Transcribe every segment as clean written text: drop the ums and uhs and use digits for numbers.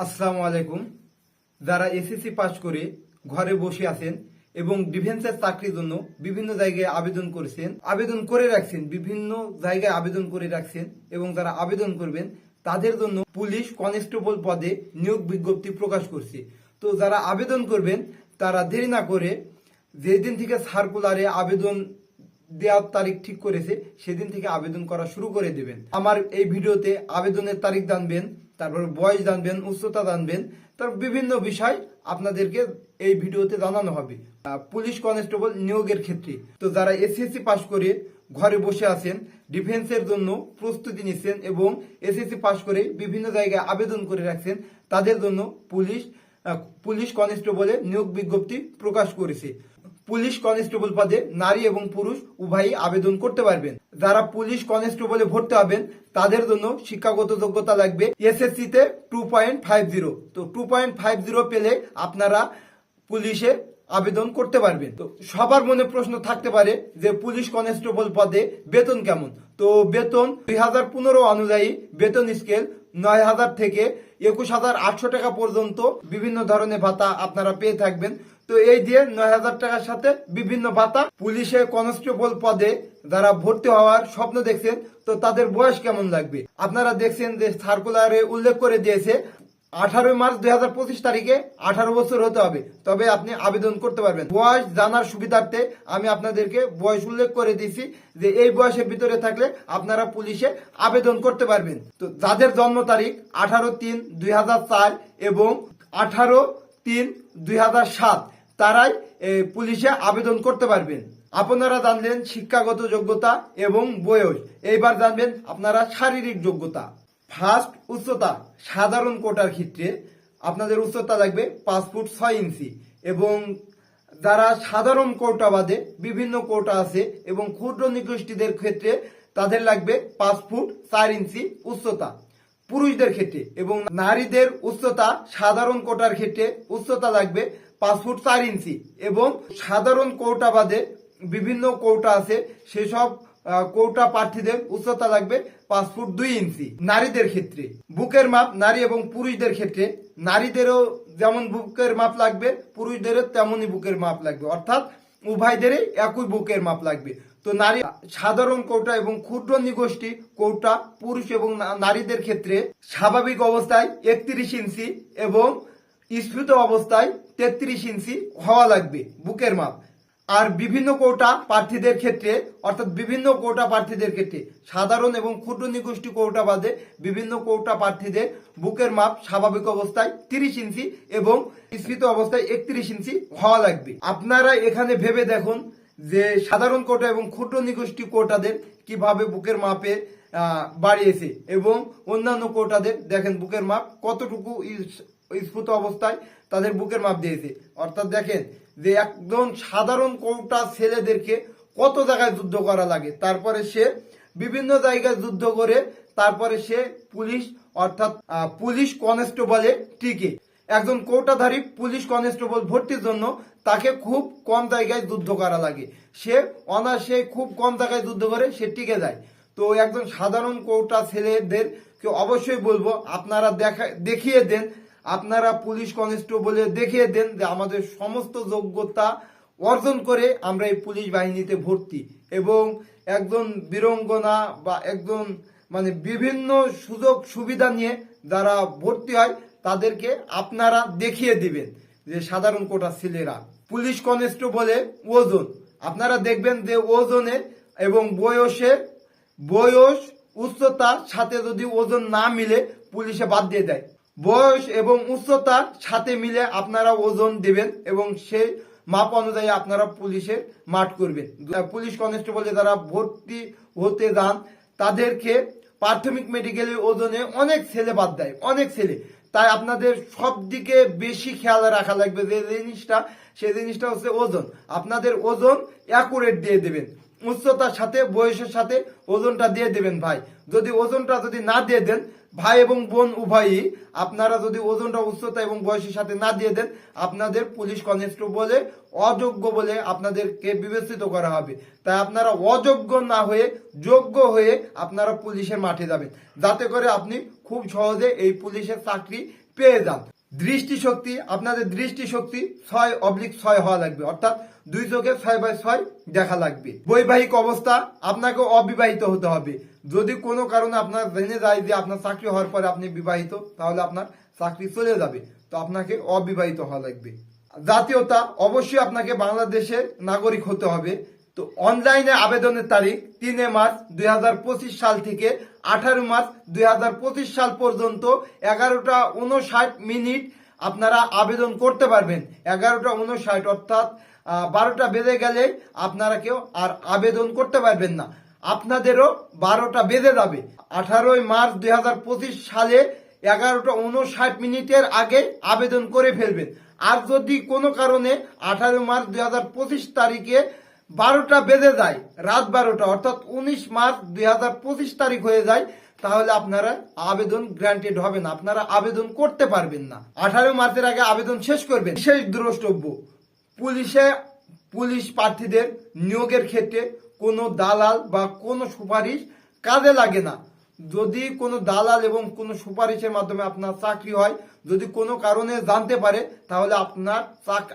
আসসালামু আলাইকুম। যারা এসএসসি পাস করে ঘরে বসে আছেন এবং ডিফেন্সের চাকরির জন্য বিভিন্ন জায়গায় আবেদন করেছেন, আবেদন করে রাখছেন, বিভিন্ন জায়গায় আবেদন করে রাখছেন এবং যারা আবেদন করবেন তাদের জন্য পুলিশ কনস্টেবল পদে নিয়োগ বিজ্ঞপ্তি প্রকাশ করছে। তো যারা আবেদন করবেন তারা দেরি না করে যেদিন থেকে সার্কুলারে আবেদন দেওয়ার তারিখ ঠিক করেছে সেদিন থেকে আবেদন করা শুরু করে দেবেন। আমার এই ভিডিওতে আবেদনের তারিখ জানবেন, তারপর বয়স জানবেন, উচ্চতা জানবেন, তার বিভিন্ন বিষয় আপনাদেরকে এই ভিডিওতে জানানো হবে পুলিশ কনস্টেবল নিয়োগের ক্ষেত্রে। তো যারা এসএসসি পাস করে ঘরে বসে আছেন, ডিফেন্সের জন্য প্রস্তুতি নিচ্ছেন এবং এসএসসি পাস করে বিভিন্ন জায়গায় আবেদন করে রাখছেন, তাদের জন্য পুলিশ কনস্টেবলের নিয়োগ বিজ্ঞপ্তি প্রকাশ করেছে। পুলিশ কনস্টেবল পদে নারী এবং পুরুষ উভয়ই আবেদন করতে পারবেন। যারা পুলিশ কনস্টেবলে ভর্তি হবেন তাদের জন্য শিক্ষাগত যোগ্যতা লাগবে এসএসসি তে 2.50। তো 2.50 পেলে আপনারা পুলিশে আবেদন করতে পারবেন। তো সবার মনে প্রশ্ন থাকতে পারে যে পুলিশ কনস্টেবল পদে বেতন কেমন। তো বেতন 2015 অনুযায়ী বেতন স্কেল 9,000 থেকে 21,800 টাকা পর্যন্ত বিভিন্ন ধরনের ভাতা আপনারা পেয়ে থাকবেন। তো এই দিয়ে 9,000 টাকার সাথে বিভিন্ন ভাতা। পুলিশে কনস্টেবল পদে যারা ভর্তি হওয়ার স্বপ্ন দেখছেন তো তাদের বয়স কেমন লাগবে। আপনারা দেখছেন যে সার্কুলারে উল্লেখ করে দিয়েছে 18 মার্চ 2025 তারিখে 18 বছর হতে হবে, তবে আপনি আবেদন করতে পারবেন। বয়স জানার সুবিধার্থে আমি আপনাদেরকে বয়স উল্লেখ করে দিয়েছি যে এই বয়সের ভিতরে থাকলে আপনারা পুলিশে আবেদন করতে পারবেন। তো যাদের জন্ম তারিখ 18/3/2004 এবং 18/3/2007 তারাই পুলিশে আবেদন করতে পারবেন। আপনারা জানলেন শিক্ষাগত যোগ্যতা এবং বয়স, এইবার জানবেন আপনারা শারীরিক যোগ্যতা। ফার্স্ট, উচ্চতা। সাধারণ কোটার ক্ষেত্রে আপনাদের উচ্চতা লাগবে 5 ফুট 6 ইঞ্চি এবং যারা সাধারণ কোটা বাদে বিভিন্ন কোটা আছে এবং ক্ষুদ্র নিগোষ্ঠীদের ক্ষেত্রে তাদের লাগবে 5 ফুট 4 ইঞ্চি উচ্চতা পুরুষদের ক্ষেত্রে। এবং নারীদের উচ্চতা সাধারণ কোটার ক্ষেত্রে উচ্চতা লাগবে 5 ফুট 4 ইঞ্চি এবং সাধারণ কোটা বাদে বিভিন্ন কোটা আছে সেসব কোটা প্রার্থীদের উচ্চতা লাগবে 5 ফুট 2 ইঞ্চি। নারীদের ক্ষেত্রে বুকের মাপ নারী এবং পুরুষদের ক্ষেত্রে নারীদেরও যেমন বুকের মাপ লাগবে পুরুষদেরও তেমনই বুকের মাপ লাগবে, অর্থাৎ উভয়দেরই একই বুকের মাপ লাগবে। তো নারী সাধারণ কোটা এবং ক্ষুদ্র নিগোষ্ঠী কোটা পুরুষ এবং নারীদের ক্ষেত্রে স্বাভাবিক অবস্থায় 31 ইঞ্চি এবং স্ফীত অবস্থায় 33 ইঞ্চি হওয়া লাগবে বুকের মাপ। আর বিভিন্ন কোটা প্রার্থীদের ক্ষেত্রে অর্থাৎ বিভিন্ন কোটা প্রার্থীদের ক্ষেত্রে সাধারণ এবং ক্ষুদ্র নিগোষ্ঠী কোটা বাদে বিভিন্ন কোটা প্রার্থীদের বুকের মাপ স্বাভাবিক অবস্থায় 30 ইঞ্চি এবং স্ফীত অবস্থায় 31 ইঞ্চি হওয়া লাগবে। আপনারা এখানে ভেবে দেখুন যে সাধারণ কোটা এবং ক্ষুদ্র নিগোষ্ঠী কোটাদের কিভাবে বুকের মাপে বাড়িয়েছে এবং অন্যান্য কোটাদের দেখেন বুকের মাপ কতটুকু স্ফীত অবস্থায় তাদের বুকের মাপ দিয়েছে। অর্থাৎ দেখেন যে একদম সাধারণ কোটা ছেলেদেরকে কত জায়গায় যুদ্ধ করা লাগে, তারপরে সে বিভিন্ন জায়গায় যুদ্ধ করে তারপরে সে পুলিশ অর্থাৎ পুলিশ কনস্টেবলে টিকে। একজন কোটাধারী পুলিশ কনস্টেবল ভর্তির জন্য তাকে খুব কম জায়গায় যুদ্ধ করা লাগে, সে অনায়াসে খুব কম জায়গায় যুদ্ধ করে সে টিকে যায়। তো একজন সাধারণ কোটা ছেলেদেরকে অবশ্যই বলবো আপনারা দেখিয়ে দেন, আপনারা পুলিশ কনস্টেবলে দেখিয়ে দেন যে আমাদের সমস্ত যোগ্যতা অর্জন করে আমরা এই পুলিশ বাহিনীতে ভর্তি এবং একজন বীরঙ্গনা বা একজন বিভিন্ন সুযোগ সুবিধা নিয়ে যারা ভর্তি হয় তাদেরকে আপনারা দেখিয়ে দিবেন যে সাধারণ কোটা ছেলেরা। পুলিশ কনস্টেবলে ওজন আপনারা দেখবেন যে ওজনে এবং বয়স উচ্চতার সাথে যদি ওজন না মিলে পুলিশে বাদ দিয়ে দেয়। বয়স এবং উচ্চতার সাথে মিলে আপনারা ওজন দেবেন এবং সেই মাপ অনুযায়ী আপনারা পুলিশের মাঠ করবেন। পুলিশ কনস্টেবলে যারা ভর্তি হতে যান তাদেরকে প্রাথমিক মেডিকেলের ওজনে অনেক ছেলে বাদ দেয়, অনেক ছেলে। তাই আপনাদের সব দিকে বেশি খেয়াল রাখা লাগবে যে সেই জিনিসটা হচ্ছে ওজন। আপনাদের ওজন অ্যাকুরেট দিয়ে দেবেন, উচ্চতার সাথে বয়সের সাথে ওজনটা দিয়ে দেবেন ভাই। যদি ওজনটা যদি না দিয়ে দেন ভাই এবং বোন উভয়ই, আপনারা যদি ওজনটা উচ্চতা এবং বয়সের সাথে না দিয়ে দেন আপনাদের পুলিশ কনস্টেবলে অযোগ্য বলে আপনাদেরকে বিবেচিত করা হবে। তাই আপনারা অযোগ্য না হয়ে যোগ্য হয়ে আপনারা পুলিশের মাঠে যাবেন, যাতে করে আপনি খুব সহজে এই পুলিশের চাকরি পেয়ে যান। দৃষ্টিশক্তি, আপনাদের দৃষ্টিশক্তি 6/6 হওয়া লাগবে, অর্থাৎ 2 চোখে 6/6 দেখা লাগবে। বৈবাহিক অবস্থা, আপনাকে অবিবাহিত হতে হবে। যদি কোনো কারণে আপনার জেনে যায় যে আপনার চাকরি হওয়ার পরে আপনি বিবাহিত, তাহলে আপনার চাকরি চলে যাবে, তো আপনাকে অবিবাহিত হওয়া লাগবে। জাতীয়তা, অবশ্যই আপনাকে বাংলাদেশের নাগরিক হতে হবে। তো অনলাইনে আবেদনের তারিখ 3 মার্চ 2025 সাল থেকে 18 মার্চ 2025 সাল পর্যন্ত 11টা 59 আপনারা আবেদন করতে পারবেন। 11টা 59 অর্থাৎ 12টা বেজে গেলে আপনারা কেউ আর আবেদন করতে পারবেন না, আপনাদেরও 12টা বেজে যাবে। 18 মার্চ 2025 সালে 11টা 59 আগে আবেদন করে ফেলবেন। আর যদি কোনো কারণে 18 মার্চ 2025 তারিখে 12টা বেজে যায়, রাত 12টা, অর্থাৎ 19 মার্চ 2025 তারিখ হয়ে যায়, তাহলে আপনারা আবেদন গ্রান্টেড হবে না, আপনারা আবেদন করতে পারবেন না। 18 মার্চের আগে আবেদন শেষ করবেন। বিশেষ দ্রষ্টব্য, পুলিশ প্রার্থীদের নিয়োগের ক্ষেত্রে কোনো দালাল বা কোনো সুপারিশ কাজে লাগে না। যদি কোনো দালাল এবং কোনো সুপারিশের মাধ্যমে আপনার চাকরি হয়, যদি কোনো কারণে জানতে পারে, তাহলে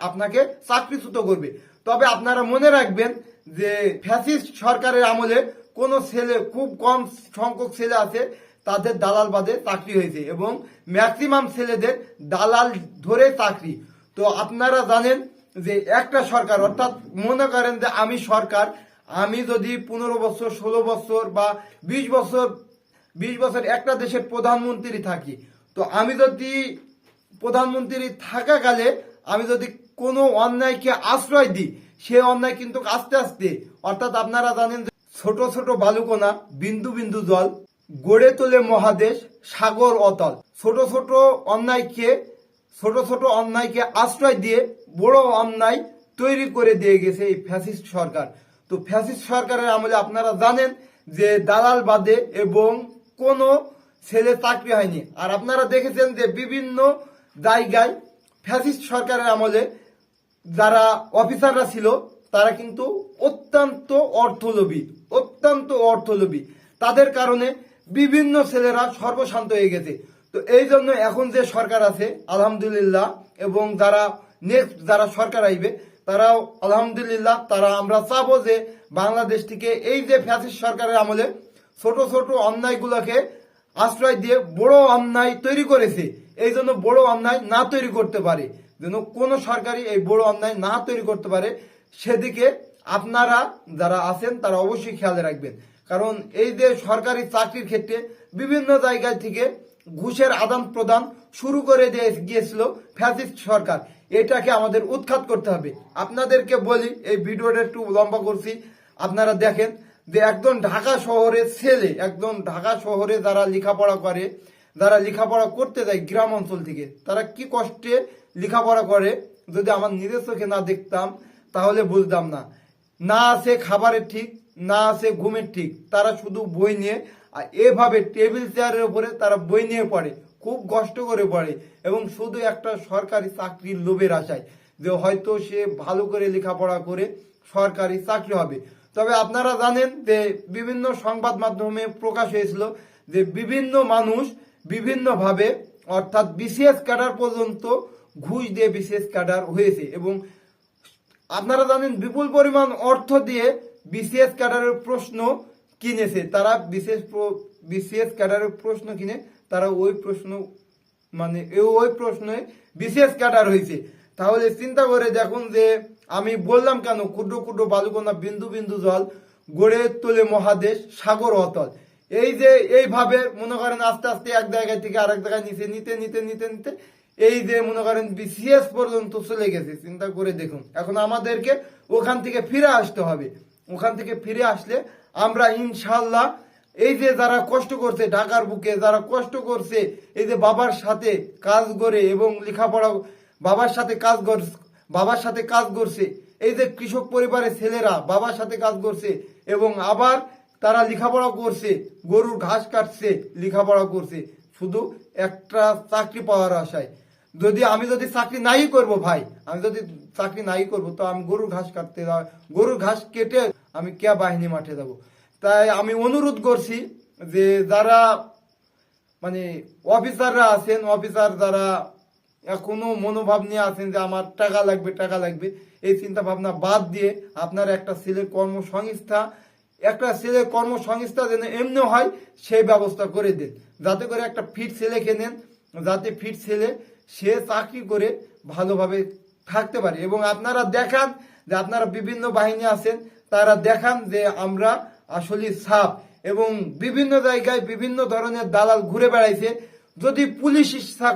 আপনাকে চাকরিচ্যুত করবে। তবে আপনারা মনে রাখবেন যে ফ্যাসিস্ট সরকারের আমলে কোনো ছেলে, খুব কম সংখ্যক ছেলে আছে তাদের দালাল বাদে চাকরি হয়েছে, এবং ম্যাক্সিমাম ছেলেদের দালাল ধরে চাকরি। তো আপনারা জানেন যে একটা সরকার, অর্থাৎ মনে করেন যে আমি সরকার, আমি যদি 15 বছর 16 বছর বা 20 বছর একটা দেশের প্রধানমন্ত্রী থাকি, তো আমি যদি প্রধানমন্ত্রী থাকাকালে আমি যদি কোনো অন্যায়কে আশ্রয় দিই, সে অন্যায় কিন্তু আস্তে আস্তে, অর্থাৎ আপনারা জানেন ছোট ছোট বালুকণা, বিন্দু বিন্দু জল গড়ে তোলে মহাদেশ, সাগর অতল। ছোট ছোট অন্যায়কে আশ্রয় দিয়ে বড় অন্যায় তৈরি করে দিয়ে গেছে এই ফ্যাসিস্ট সরকার। তো ফ্যাসিস্ট সরকারের আমলে আপনারা জানেন যে দালাল বাদে এবং কোনো ছেলে চাকরি হয়নি। আর আপনারা দেখেছেন যে বিভিন্ন জায়গায় ফ্যাসিস্ট সরকারের আমলে যারা অফিসাররা ছিল, তারা কিন্তু অত্যন্ত অর্থলোভী। তাদের কারণে বিভিন্ন ছেলেরা সর্বশান্ত হয়ে গেছে। তো এই জন্য এখন যে সরকার আছে আলহামদুলিল্লাহ, এবং যারা সরকার আইবে তারাও আলহামদুলিল্লাহ, তারা আমরা চাবো যে বাংলাদেশ থেকে এই যে ফ্যাসিস্ট সরকারের আমলে ছোট ছোট অন্যায়গুলোকে আশ্রয় দিয়ে বড় অন্যায় তৈরি করেছে, এই জন্য বড় অন্যায় না তৈরি করতে পারে, যেন কোনো সরকারই এই বড় অন্যায় না তৈরি করতে পারে, সেদিকে আপনারা যারা আছেন তারা অবশ্যই খেয়াল রাখবেন। কারণ এই যে সরকারি চাকরির ক্ষেত্রে বিভিন্ন জায়গায় থেকে ঘুষের আদান প্রদান শুরু করে দিয়ে গিয়েছিল ফ্যাসিস্ট সরকার, এটাকে আমাদের উৎখাত করতে হবে। আপনাদেরকে বলি, এই ভিডিওটা একটু লম্বা করছি, আপনারা দেখেন যে একদম ঢাকা শহরের ছেলে, একদম ঢাকা শহরে যারা লেখাপড়া করতে যায় গ্রাম অঞ্চল থেকে, তারা কি কষ্টে লেখাপড়া করে, যদি আমার নিজের চোখে না দেখতাম তাহলে বুঝতাম না। না আছে খাবারের ঠিক, না আছে ঘুমের ঠিক, তারা শুধু বই নিয়ে এভাবে টেবিল চেয়ারের উপরে তারা বই নিয়ে পড়ে, খুব কষ্ট করে পড়ে, এবং শুধু একটা সরকারি চাকরির লোভের আশায় যে হয়তো সে ভালো করে লেখাপড়া করে সরকারি চাকরি হবে। তবে আপনারা জানেন যে বিভিন্ন সংবাদ মাধ্যমে প্রকাশ হয়েছিল যে বিভিন্ন মানুষ বিভিন্নভাবে, অর্থাৎ বিসিএস ক্যাডার পর্যন্ত ঘুষ দিয়ে বিসিএস ক্যাডার হয়েছে, এবং আপনারা জানেন বিপুল পরিমাণ অর্থ দিয়ে বিসিএস ক্যাডারের প্রশ্ন কিনেছে, তারা বিসিএস ক্যাডারের প্রশ্ন কিনে তারা ওই প্রশ্নে বিসিএস ক্যাডার হয়েছে। তাহলে চিন্তা করে দেখুন যে আমি বললাম কেন, ক্ষুদ্র ক্ষুদ্র বালুকণা, বিন্দু বিন্দু জল গড়ে তোলে মহাদেশ, সাগর অতল। এই যে এইভাবে মনে করেন আস্তে আস্তে এক জায়গা থেকে আরেক জায়গায় নিতে এই যে মনে করেন বিসিএস পর্যন্ত চলে গেছে। চিন্তা করে দেখুন, এখন আমাদেরকে ওখান থেকে ফিরে আসতে হবে। ওখান থেকে ফিরে আসলে আমরা ইনশাল্লাহ এই যে যারা কষ্ট করছে ঢাকার বুকে, যারা কষ্ট করছে এই যে বাবার সাথে কাজ করে এবং লেখাপড়া, বাবার সাথে কাজ করছে, এই যে কৃষক পরিবারের ছেলেরা বাবার সাথে কাজ করছে এবং আবার তারা লেখাপড়া করছে, গরুর ঘাস কাটছে, লেখাপড়া করছে শুধু একটা চাকরি পাওয়ার আশায়। আমি যদি চাকরি নাই করব ভাই, তো আমি গরুর ঘাস কেটে আমি কে বাহিনী মাঠে যাব। তাই আমি অনুরোধ করছি যে যারা মানে অফিসাররা আছেন, অফিসার যারা এখনো মনোভাব নিয়ে আছেন যে আমার টাকা লাগবে টাকা লাগবে, এই চিন্তা ভাবনা বাদ দিয়ে আপনার একটা ছেলের কর্মসংস্থা যেন এমনি হয় সেই ব্যবস্থা করে দেন, যাতে করে একটা ফিট ছেলে কেনেন, যাতে ফিট ছেলে সে চাকরি করে ভালোভাবে থাকতে পারে। এবং আপনারা দেখান যে আপনারা বিভিন্ন বাহিনী আছেন, তারা দেখান যে আমরা আসলে সাফ। এবং বিভিন্ন জায়গায় বিভিন্ন ধরনের দালাল ঘুরে বেড়াইছে। যদি পুলিশ ইচ্ছা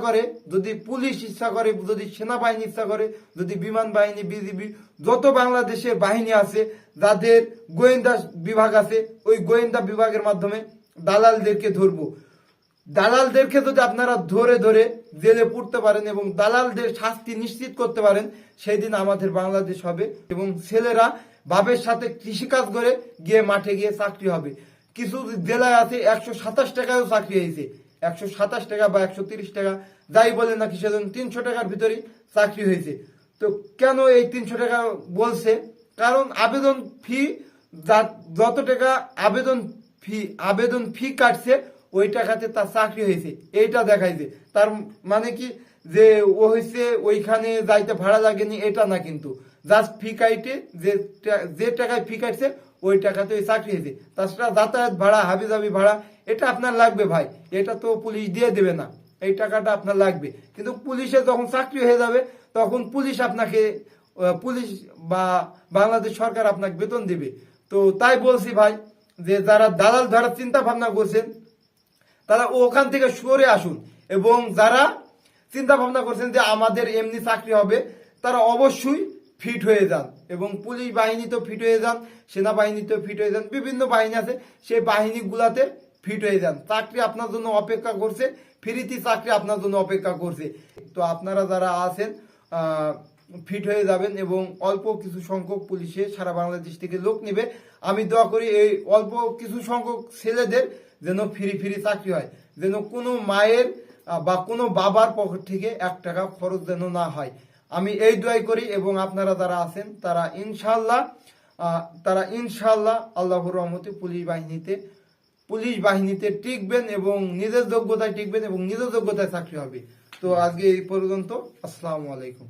করে, যদি সেনাবাহিনী ইচ্ছা করে, যদি বিমান বাহিনী, বিজিবি, যত বাংলাদেশের বাহিনী আছে, যাদের গোয়েন্দা বিভাগ আছে, ওই গোয়েন্দা বিভাগের মাধ্যমে দালালদেরকে ধরবো। দালালদেরকে যদি আপনারা ধরে ধরে জেলে পুরতে পারেন এবং দালালদের শাস্তি নিশ্চিত করতে পারেন, সেই দিন আমাদের বাংলাদেশ হবে এবং ছেলেরা বাপের সাথে কৃষিকাজ করে গিয়ে মাঠে গিয়ে চাকরি হবে। কিছু জেলায় আছে 127 টাকায়ও চাকরি হয়েছে, 127 টাকা বা 130 টাকা যাই বলে না কিসের জন্য 300 টাকার ভিতরে চাকরি হয়েছে। তো কেন এই 300 টাকা বলছে? কারণ আবেদন ফি, যত টাকা আবেদন ফি কাটছে ওই টাকাতে তার চাকরি হয়েছে, এইটা দেখাইছে। তার মানে কি যে ও হয়েছে ওইখানে যাইতে ভাড়া লাগেনি, এটা না, কিন্তু জাস্ট ফি কাইটে যে টাকায় ফি কাটছে ওই টাকাতে ওই চাকরি হয়েছে। তাছাড়া যাতায়াত ভাড়া, হাবিজাবি ভাড়া এটা আপনার লাগবে ভাই, এটা তো পুলিশ দিয়ে দেবে না, এই টাকাটা আপনার লাগবে। কিন্তু পুলিশে যখন চাকরি হয়ে যাবে তখন পুলিশ বা বাংলাদেশ সরকার আপনাকে বেতন দেবে। তো তাই বলছি ভাই, যে যারা দালাল ধরার চিন্তা ভাবনা করছেন তারা ওখান থেকে সরে আসুন। এবং যারা চিন্তা ভাবনা করছেন যে আমাদের এমনি চাকরি হবে, তারা অবশ্যই ফিট হয়ে যান এবং পুলিশ বাহিনীতেও ফিট হয়ে যান, সেনাবাহিনীতেও ফিট হয়ে যান, বিভিন্ন বাহিনী আছে সেই বাহিনীগুলাতে ফিট হয়ে যান। চাকরি আপনার জন্য অপেক্ষা করছে, ফ্রিতে চাকরি আপনার জন্য অপেক্ষা করছে। তো আপনারা যারা আছেন ফিট হয়ে যাবেন এবং অল্প কিছু সংখ্যক পুলিশে সারা বাংলাদেশ থেকে লোক নেবে। আমি দোয়া করি এই অল্প কিছু সংখ্যক ছেলেদের যেন ফ্রি চাকরি হয়, যেন কোনো মায়ের বা কোনো বাবার পকেট থেকে 1 টাকা খরচ যেন না হয়। আমি এই দোয়াই করি এবং আপনারা যারা আছেন তারা ইনশাল্লাহ আল্লাহর রহমতে পুলিশ বাহিনীতে টিকবেন এবং নিজের যোগ্যতায় টিকবেন এবং নিজের যোগ্যতায় চাকরি হবে। তো আজকে এই পর্যন্ত, আসসালামু আলাইকুম।